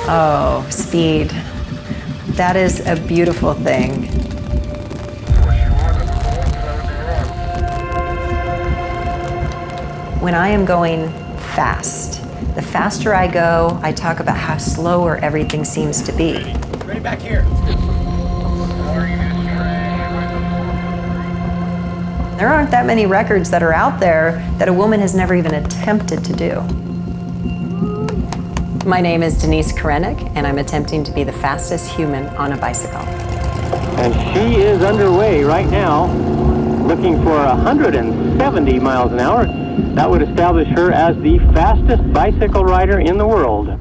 Oh, speed. That is a beautiful thing. When I am going fast, the faster I go, I talk about how slower everything seems to be. Ready back here. There aren't that many records that are out there that a woman has never even attempted to do. My name is Denise Mueller-Korenek, and I'm attempting to be the fastest human on a bicycle. And she is underway right now, looking for 170 miles an hour. That would establish her as the fastest bicycle rider in the world.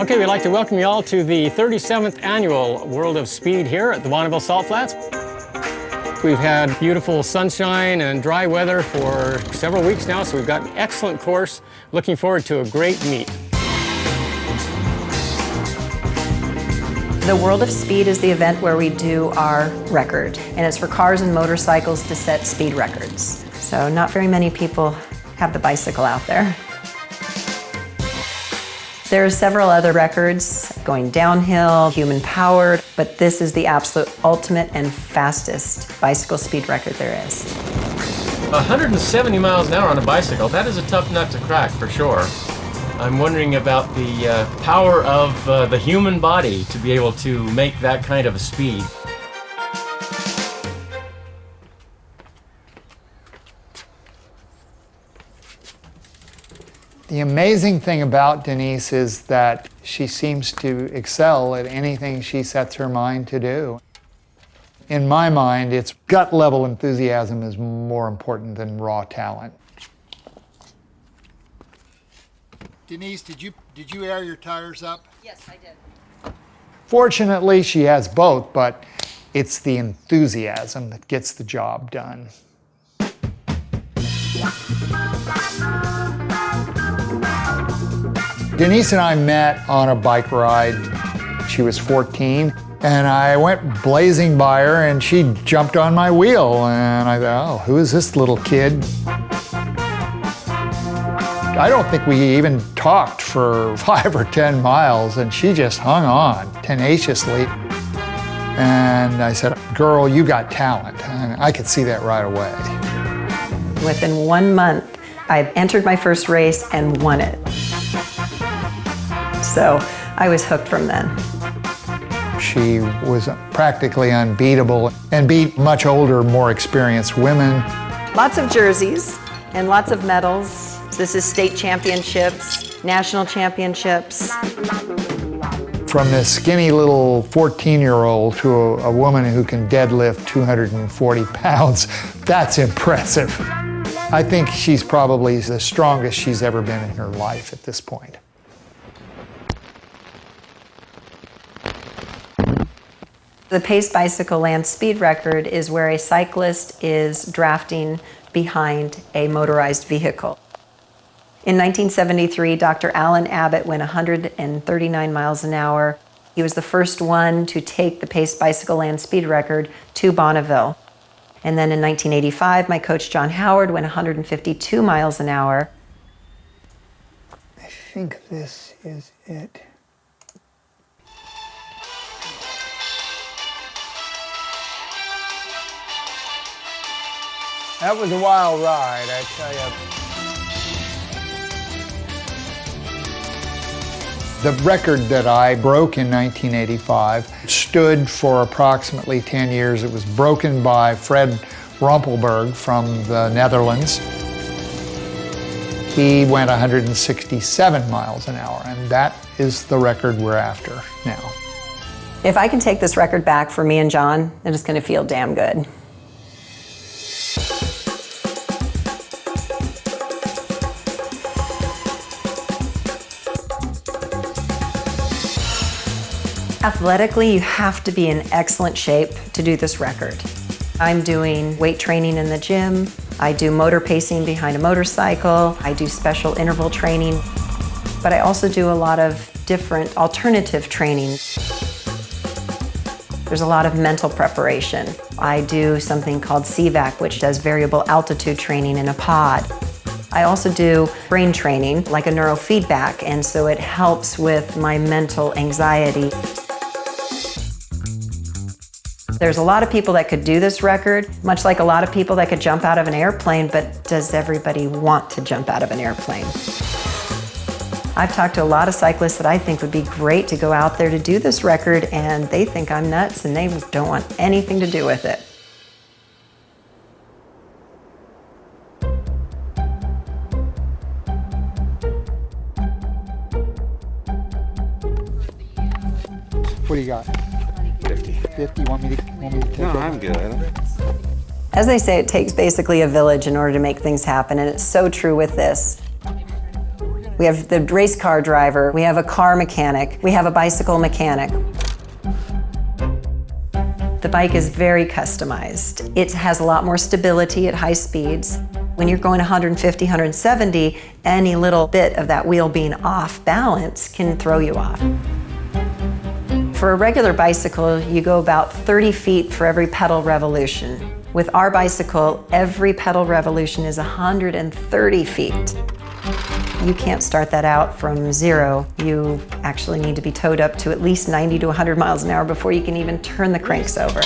Okay, we'd like to welcome you all to the 37th annual World of Speed here at the Bonneville Salt Flats. We've had beautiful sunshine and dry weather for several weeks now, so we've got an excellent course. Looking forward to a great meet. The World of Speed is the event where we do our record, and it's for cars and motorcycles to set speed records. So not very many people have the bicycle out there. There are several other records going downhill, human-powered, but this is the absolute ultimate and fastest bicycle speed record there is. 170 miles an hour on a bicycle, that is a tough nut to crack for sure. I'm wondering about the power of the human body to be able to make that kind of a speed. The amazing thing about Denise is that she seems to excel at anything she sets her mind to do. In my mind, it's gut level enthusiasm is more important than raw talent. Denise, did you air your tires up? Yes, I did. Fortunately, she has both, but it's the enthusiasm that gets the job done. Denise and I met on a bike ride. She was 14, and I went blazing by her, and she jumped on my wheel, and I thought, oh, who is this little kid? I don't think we even talked for 5 or 10 miles, and she just hung on tenaciously. And I said, girl, you got talent. And I could see that right away. Within 1 month, I entered my first race and won it. So I was hooked from then. She was practically unbeatable and beat much older, more experienced women. Lots of jerseys and lots of medals. This is state championships, national championships. From this skinny little 14-year-old to a woman who can deadlift 240 pounds, that's impressive. I think she's probably the strongest she's ever been in her life at this point. The Pace Bicycle Land Speed Record is where a cyclist is drafting behind a motorized vehicle. In 1973, Dr. Alan Abbott went 139 miles an hour. He was the first one to take the Pace Bicycle Land Speed Record to Bonneville. And then in 1985, my coach John Howard went 152 miles an hour. I think this is it. That was a wild ride, I tell you. The record that I broke in 1985 stood for approximately 10 years. It was broken by Fred Rompelberg from the Netherlands. He went 167 miles an hour, and that is the record we're after now. If I can take this record back for me and John, then it's going to feel damn good. Athletically, you have to be in excellent shape to do this record. I'm doing weight training in the gym. I do motor pacing behind a motorcycle. I do special interval training. But I also do a lot of different alternative training. There's a lot of mental preparation. I do something called CVAC, which does variable altitude training in a pod. I also do brain training, like a neurofeedback, and so it helps with my mental anxiety. There's a lot of people that could do this record, much like a lot of people that could jump out of an airplane, but does everybody want to jump out of an airplane? I've talked to a lot of cyclists that I think would be great to go out there to do this record, and they think I'm nuts and they don't want anything to do with it. What do you got? 50. 50? Want me to take No, it? I'm good. As they say, it takes basically a village in order to make things happen, and it's so true with this. We have the race car driver, we have a car mechanic, we have a bicycle mechanic. The bike is very customized. It has a lot more stability at high speeds. When you're going 150, 170, any little bit of that wheel being off balance can throw you off. For a regular bicycle, you go about 30 feet for every pedal revolution. With our bicycle, every pedal revolution is 130 feet. You can't start that out from zero. You actually need to be towed up to at least 90 to 100 miles an hour before you can even turn the cranks over.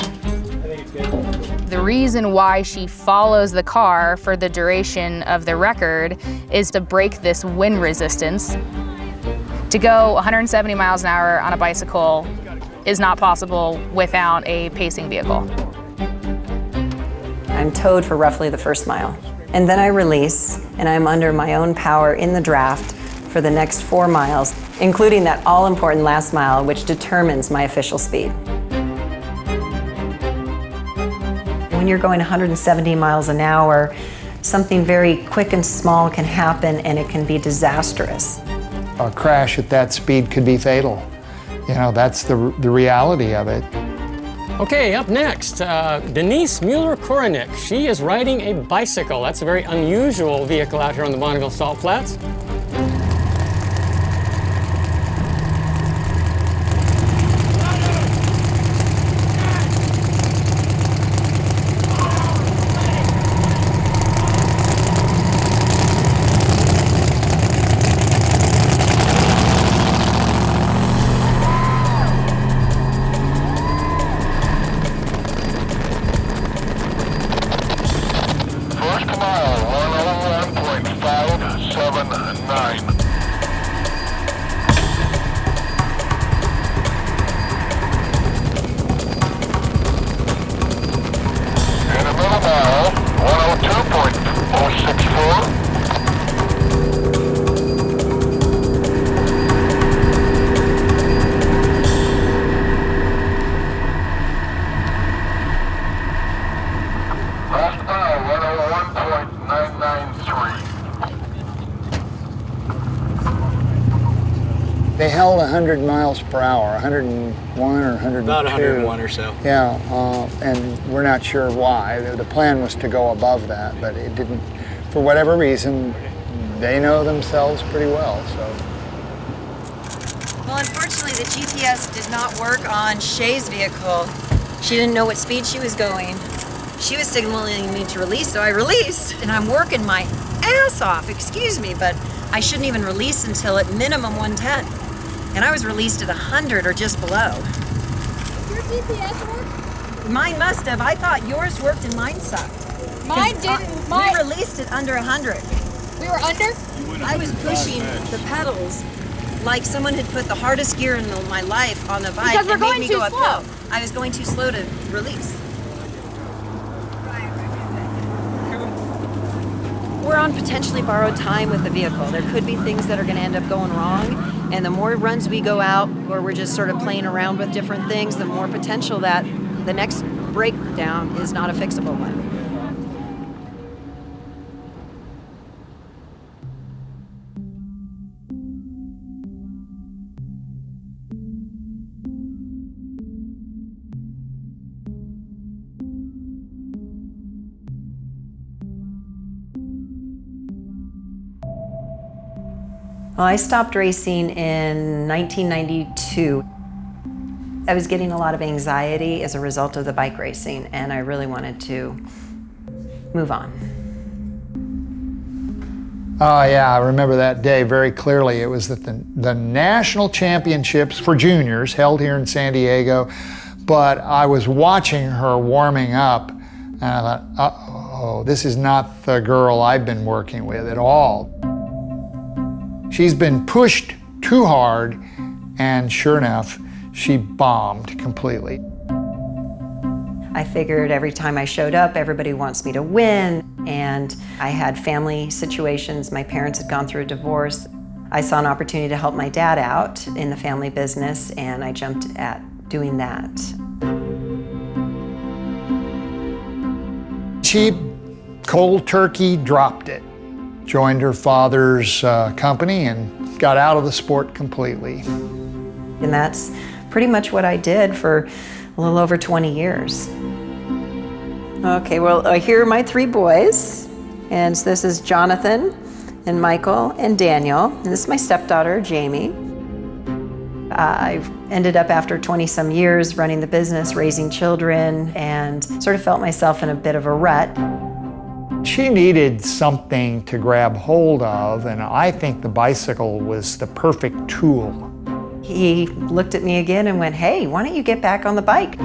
The reason why she follows the car for the duration of the record is to break this wind resistance. To go 170 miles an hour on a bicycle is not possible without a pacing vehicle. I'm towed for roughly the first mile. And then I release, and I'm under my own power in the draft for the next 4 miles, including that all-important last mile, which determines my official speed. When you're going 170 miles an hour, something very quick and small can happen, and it can be disastrous. A crash at that speed could be fatal. You know, that's the reality of it. Okay, up next, Denise Mueller-Korenek. She is riding a bicycle. That's a very unusual vehicle out here on the Bonneville Salt Flats. They held 100 miles per hour, 101 or 102. About 101 or so. Yeah, and we're not sure why. The plan was to go above that, but it didn't. For whatever reason, they know themselves pretty well, so. Well, unfortunately, the GPS did not work on Shay's vehicle. She didn't know what speed she was going. She was signaling me to release, so I released. And I'm working my ass off, excuse me, but I shouldn't even release until at minimum 110. And I was released at 100 or just below. Your GPS work? Mine must have. I thought yours worked and mine sucked. Mine didn't. Mine. We released it under 100. We were under? I was pushing the pedals like someone had put the hardest gear in my life on the bike Because we're and made going me too go slow. uphill. I was going too slow to release. We're on potentially borrowed time with the vehicle. There could be things that are going to end up going wrong, and the more runs we go out where we're just sort of playing around with different things, the more potential that the next breakdown is not a fixable one. Well, I stopped racing in 1992. I was getting a lot of anxiety as a result of the bike racing, and I really wanted to move on. Oh yeah, I remember that day very clearly. It was at the national championships for juniors held here in San Diego, but I was watching her warming up and I thought, uh-oh, this is not the girl I've been working with at all. She's been pushed too hard, and sure enough, she bombed completely. I figured every time I showed up, everybody wants me to win, and I had family situations. My parents had gone through a divorce. I saw an opportunity to help my dad out in the family business, and I jumped at doing that. She cold turkey dropped it, joined her father's company, and got out of the sport completely. And that's pretty much what I did for a little over 20 years. Okay, well, here are my three boys. And so this is Jonathan and Michael and Daniel. And this is my stepdaughter, Jamie. I ended up after 20 some years running the business, raising children, and sort of felt myself in a bit of a rut. She needed something to grab hold of, and I think the bicycle was the perfect tool. He looked at me again and went, hey, why don't you get back on the bike?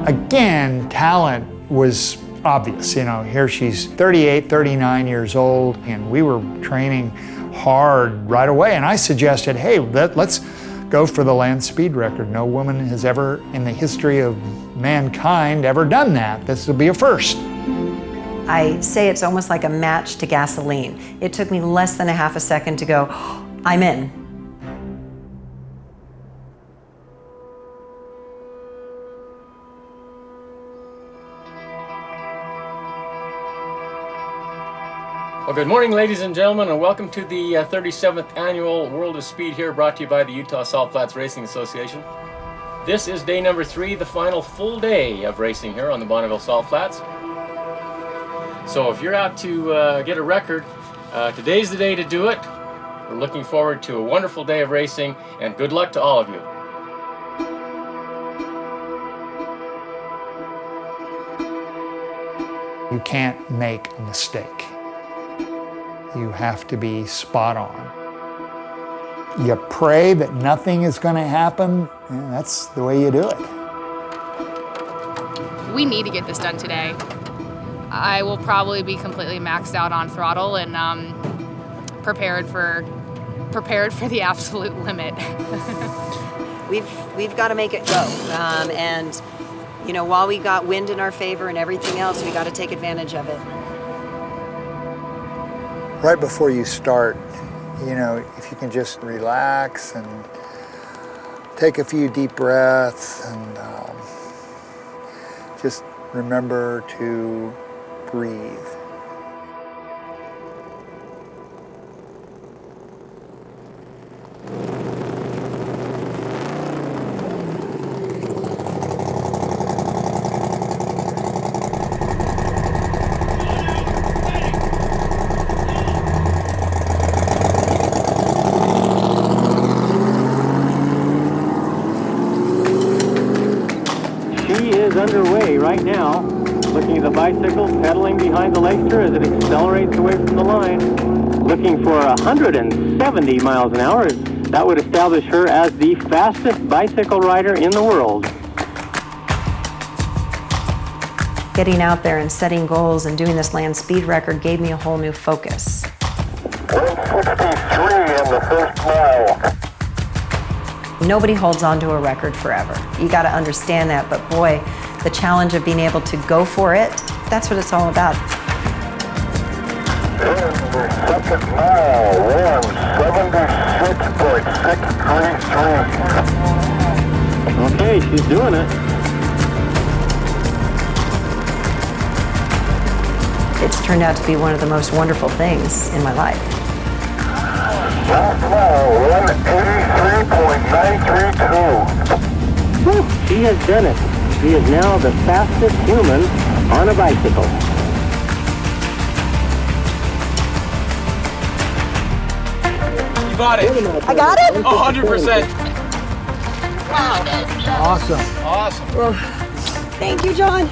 Again, talent was obvious. You know, here she's 38, 39 years old, and we were training hard right away. And I suggested, hey, let's go for the land speed record. No woman has ever, in the history of mankind, ever done that. This will be a first. I say it's almost like a match to gasoline. It took me less than a half a second to go, oh, I'm in. Well, good morning, ladies and gentlemen, and welcome to the 37th Annual World of Speed here, brought to you by the Utah Salt Flats Racing Association. This is day number 3, the final full day of racing here on the Bonneville Salt Flats. So if you're out to get a record, today's the day to do it. We're looking forward to a wonderful day of racing, and good luck to all of you. You can't make a mistake. You have to be spot on. You pray that nothing is going to happen, and that's the way you do it. We need to get this done today. I will probably be completely maxed out on throttle and prepared for the absolute limit. We've got to make it go. And you know, while we got wind in our favor and everything else, we got to take advantage of it. Right before you start, you know, if you can just relax and take a few deep breaths and just remember to breathe. Underway right now, looking at the bicycle, pedaling behind the Leicester as it accelerates away from the line, looking for 170 miles an hour. That would establish her as the fastest bicycle rider in the world. Getting out there and setting goals and doing this land speed record gave me a whole new focus. 163 in the first mile. Nobody holds on to a record forever. You got to understand that, but boy, the challenge of being able to go for it, that's what it's all about. In the second mile, 176.633. Okay, she's doing it. It's turned out to be one of the most wonderful things in my life. Last mile, 183.932. Whew, she has done it. She is now the fastest human on a bicycle. You got it. I got it? 100%. Wow. Awesome. Awesome. Well, thank you, John.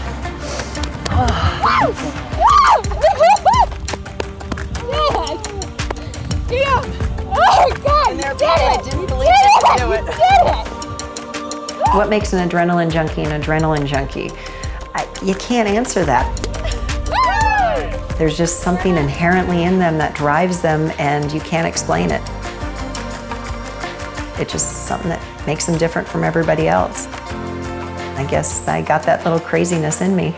Damn! Oh my God! And there are you people did that it! didn't You believe did they could it! do it. You did it! What makes an adrenaline junkie an adrenaline junkie? You can't answer that. There's just something inherently in them that drives them, and you can't explain it. It's just something that makes them different from everybody else. I guess I got that little craziness in me.